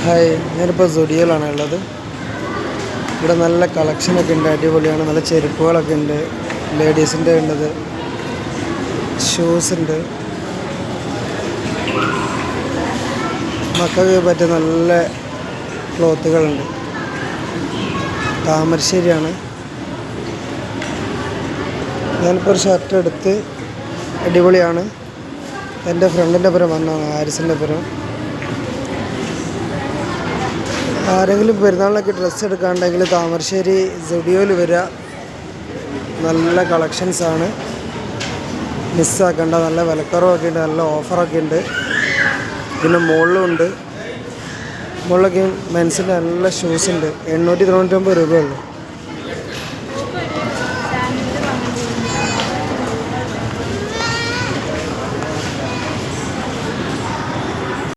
Hi, ഞാനിപ്പോൾ സുഡിയോയിലാണ് ഉള്ളത്. ഇവിടെ നല്ല കളക്ഷനൊക്കെ ഉണ്ട്, അടിപൊളിയാണ്. നല്ല ചെരുപ്പുകളൊക്കെ ഉണ്ട്, ലേഡീസിൻ്റെ ഉള്ളത്, ഷൂസ് ഉണ്ട്, മക്കൾക്ക് പറ്റിയ നല്ല ക്ലോത്തുകളുണ്ട്. താമരശ്ശേരിയാണ്. ഞാനിപ്പോൾ ഒരു ഷർട്ട് എടുത്ത്, അടിപൊളിയാണ്. എൻ്റെ ഫ്രണ്ടിൻ്റെ പുരം വന്നതാണ്, ഹാരിസിൻ്റെ പുരം. ആരെങ്കിലും പെരുന്നാളിനൊക്കെ ഡ്രസ്സ് എടുക്കാണ്ടെങ്കിൽ താമരശ്ശേരി സുഡിയോയിൽ വരിക. നല്ല കളക്ഷൻസാണ്, മിസ്സാക്കണ്ട. നല്ല വിലക്കുറവൊക്കെ ഉണ്ട്, നല്ല ഓഫറൊക്കെ ഉണ്ട്. പിന്നെ മുകളിലൊക്കെ മെൻസിൻ്റെ നല്ല ഷൂസ് ഉണ്ട്. 899 രൂപയുള്ളൂ.